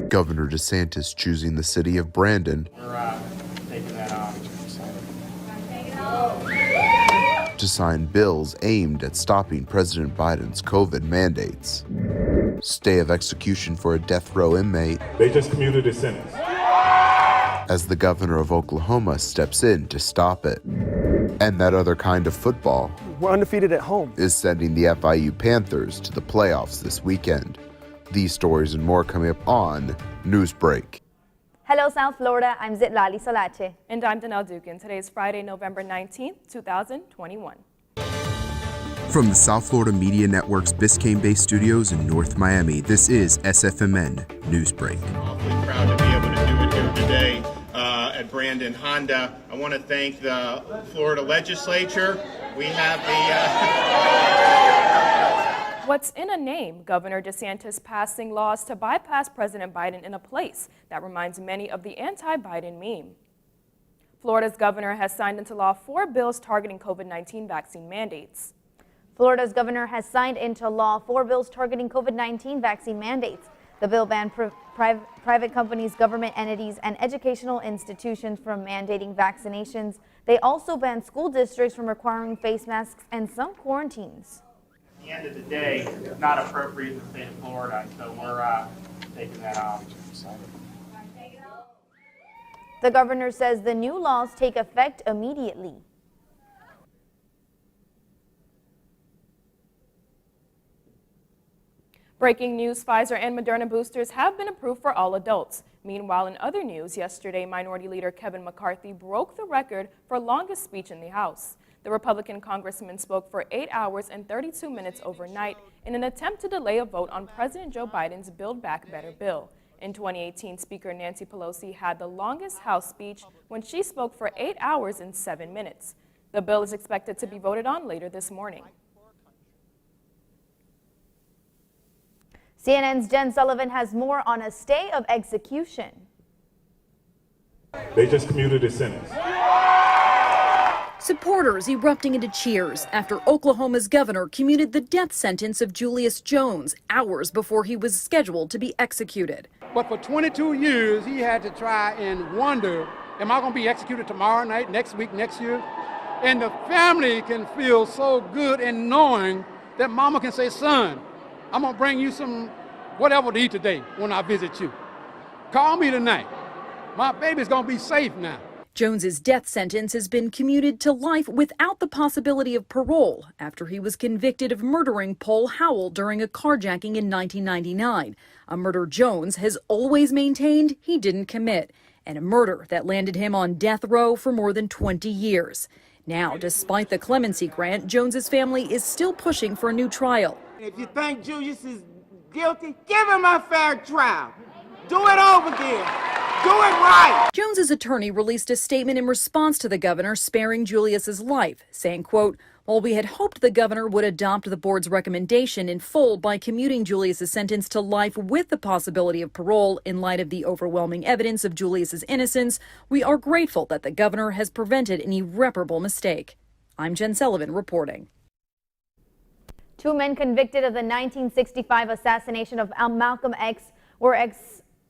Governor DeSantis choosing the city of Brandon to sign bills aimed at stopping President Biden's COVID mandates. Stay of execution for a death row inmate. They just commuted a sentence. As the governor of Oklahoma steps in to stop it. And that other kind of football. We're undefeated at home. Is sending the FIU Panthers to the playoffs this weekend. These stories and more coming up on Newsbreak. Hello, South Florida. I'm Zitlali Solache. And I'm Danelle Dukin. Today is Friday, November 19th, 2021. From the South Florida Media Network's Biscayne-based studios in North Miami, this is SFMN Newsbreak. Awfully proud to be able to do it here today at Brandon Honda. I want to thank the Florida legislature. We have the... What's in a name? Governor DeSantis passing laws to bypass President Biden in a place that reminds many of the anti-Biden meme. Florida's governor has signed into law 4 bills targeting COVID-19 vaccine mandates. Florida's governor has signed into law 4 bills targeting COVID-19 vaccine mandates. The bill banned private companies, government entities, and educational institutions from mandating vaccinations. They also banned school districts from requiring face masks and some quarantines. At the end of the day, it's not appropriate in the state of Florida, so we're taking that out. The governor says the new laws take effect immediately. Breaking news, Pfizer and Moderna boosters have been approved for all adults. Meanwhile, in other news, yesterday, Minority Leader Kevin McCarthy broke the record for longest speech in the House. The Republican congressman spoke for 8 hours and 32 minutes overnight in an attempt to delay a vote on President Joe Biden's Build Back Better bill. In 2018, Speaker Nancy Pelosi had the longest House speech when she spoke for 8 hours and 7 minutes. The bill is expected to be voted on later this morning. CNN's Jen Sullivan has more on a stay of execution. They just commuted a sentence. Supporters erupting into cheers after Oklahoma's governor commuted the death sentence of Julius Jones hours before he was scheduled to be executed. But for 22 years, he had to try and wonder, am I going to be executed tomorrow night, next week, next year? And the family can feel so good in knowing that mama can say, son, I'm going to bring you some whatever to eat today when I visit you. Call me tonight. My baby's going to be safe now. Jones's death sentence has been commuted to life without the possibility of parole after he was convicted of murdering Paul Howell during a carjacking in 1999, a murder Jones has always maintained he didn't commit, and a murder that landed him on death row for more than 20 years. Now, despite the clemency grant, Jones's family is still pushing for a new trial. If you think Julius is guilty, give him a fair trial. Do it over again. Do it right. Jones's attorney released a statement in response to the governor sparing Julius's life, saying, quote, while we had hoped the governor would adopt the board's recommendation in full by commuting Julius's sentence to life with the possibility of parole in light of the overwhelming evidence of Julius's innocence, we are grateful that the governor has prevented an irreparable mistake. I'm Jen Sullivan reporting. 2 men convicted of the 1965 assassination of Malcolm X were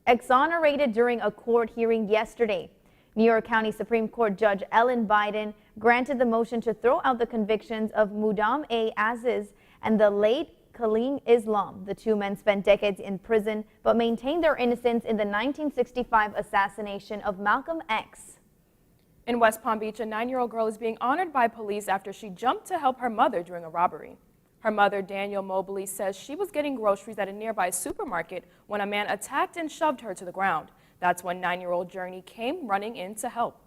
exonerated during a court hearing yesterday. New York County Supreme Court Judge Ellen Biden granted the motion to throw out the convictions of Mudam A. Aziz and the late Khalil Islam. The 2 men spent decades in prison but maintained their innocence in the 1965 assassination of Malcolm X. In West Palm Beach, a 9-year-old girl is being honored by police after she jumped to help her mother during a robbery. Her mother, Danielle Mobley, says she was getting groceries at a nearby supermarket when a man attacked and shoved her to the ground. That's when 9-year-old Journey came running in to help.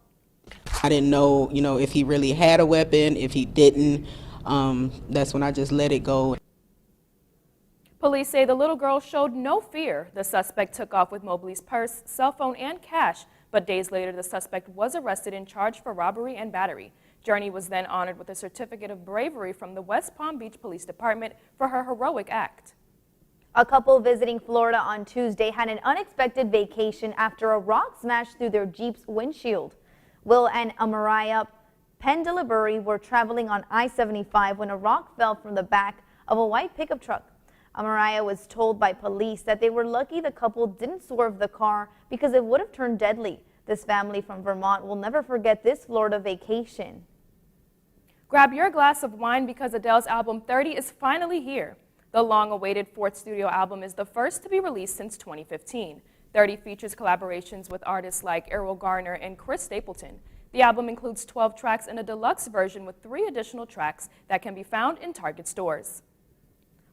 I didn't know, if he really had a weapon, if he didn't. That's when I just let it go. Police say the little girl showed no fear. The suspect took off with Mobley's purse, cell phone, and cash, but days later the suspect was arrested and charged for robbery and battery. Journey was then honored with a certificate of bravery from the West Palm Beach Police Department for her heroic act. A couple visiting Florida on Tuesday had an unexpected vacation after a rock smashed through their Jeep's windshield. Will and Amariah Pendlebury were traveling on I-75 when a rock fell from the back of a white pickup truck. Mariah was told by police that they were lucky the couple didn't swerve the car because it would have turned deadly. This family from Vermont will never forget this Florida vacation. Grab your glass of wine because Adele's album 30 is finally here. The long-awaited fourth studio album is the first to be released since 2015. 30 features collaborations with artists like Errol Garner and Chris Stapleton. The album includes 12 tracks and a deluxe version with 3 additional tracks that can be found in Target stores.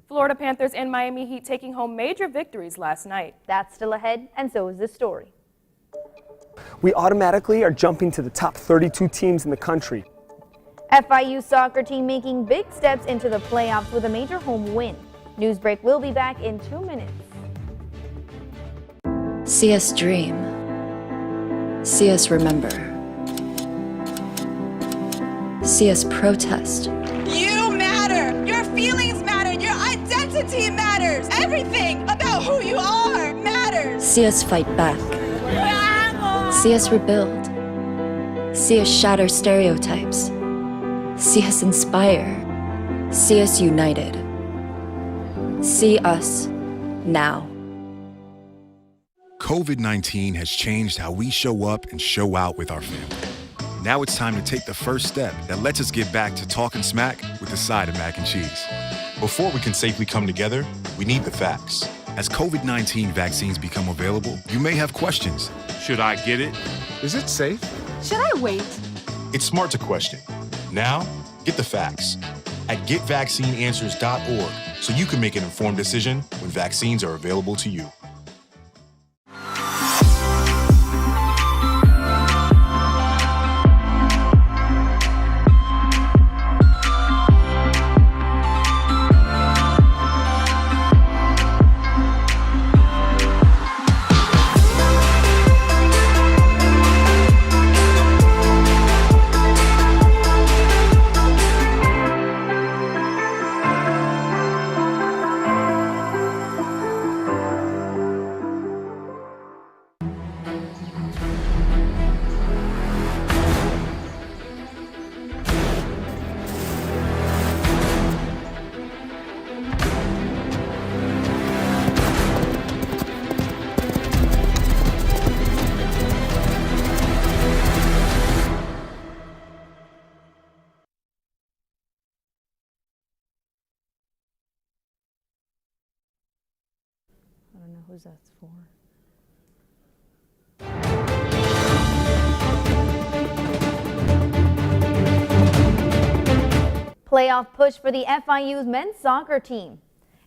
Florida Panthers and Miami Heat taking home major victories last night. That's still ahead, and so is this story. We automatically are jumping to the top 32 teams in the country. FIU soccer team making big steps into the playoffs with a major home win. Newsbreak will be back in 2 minutes. See us dream. See us remember. See us protest. You matter. Your feelings matter. Your identity matters. Everything about who you are matters. See us fight back. See us rebuild. See us shatter stereotypes. See us inspire. See us united. See us now. COVID-19 has changed how we show up and show out with our family. Now it's time to take the first step that lets us get back to talking smack with a side of mac and cheese. Before we can safely come together, we need the facts. As COVID-19 vaccines become available, you may have questions. Should I get it? Is it safe? Should I wait? It's smart to question. Now, get the facts at getvaccineanswers.org so you can make an informed decision when vaccines are available to you. I don't know who that's for. Playoff push for the FIU's men's soccer team.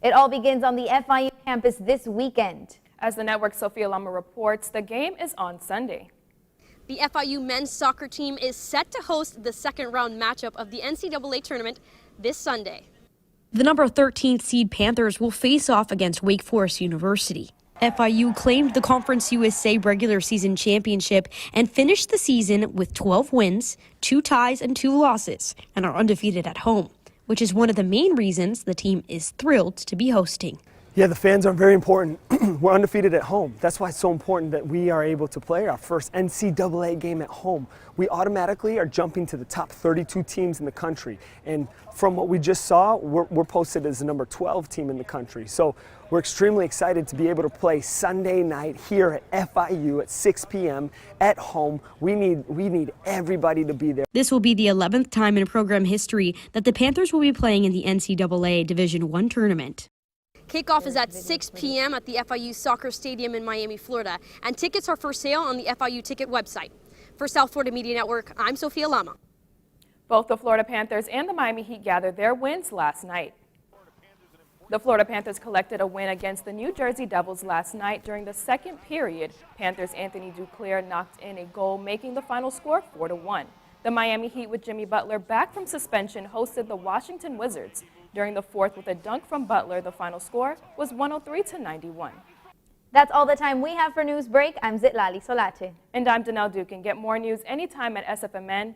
It all begins on the FIU campus this weekend. As the network's Sophia Lama reports, the game is on Sunday. The FIU men's soccer team is set to host the second round matchup of the NCAA tournament this Sunday. The number 13 seed Panthers will face off against Wake Forest University. FIU claimed the Conference USA regular season championship and finished the season with 12 wins, 2 ties, and 2 losses, and are undefeated at home, which is one of the main reasons the team is thrilled to be hosting. Yeah, the fans are very important. We're undefeated at home. That's why it's so important that we are able to play our first NCAA game at home. We automatically are jumping to the top 32 teams in the country. And from what we just saw, we're posted as the number 12 team in the country. So we're extremely excited to be able to play Sunday night here at FIU at 6 p.m. at home. We need everybody to be there. This will be the 11th time in program history that the Panthers will be playing in the NCAA Division I tournament. Kickoff is at 6 p.m. at the FIU Soccer Stadium in Miami, Florida, and tickets are for sale on the FIU ticket website. For South Florida Media Network, I'm Sophia Lama. Both the Florida Panthers and the Miami Heat gathered their wins last night. The Florida Panthers collected a win against the New Jersey Devils last night. During the second period, Panthers' Anthony Duclair knocked in a goal, making the final score 4-1. The Miami Heat, with Jimmy Butler back from suspension, hosted the Washington Wizards. During the fourth, with a dunk from Butler, the final score was 103-91. That's all the time we have for Newsbreak. I'm Zitlali Solate. And I'm Danelle Duke. And get more news anytime at sfmn.fiu.edu.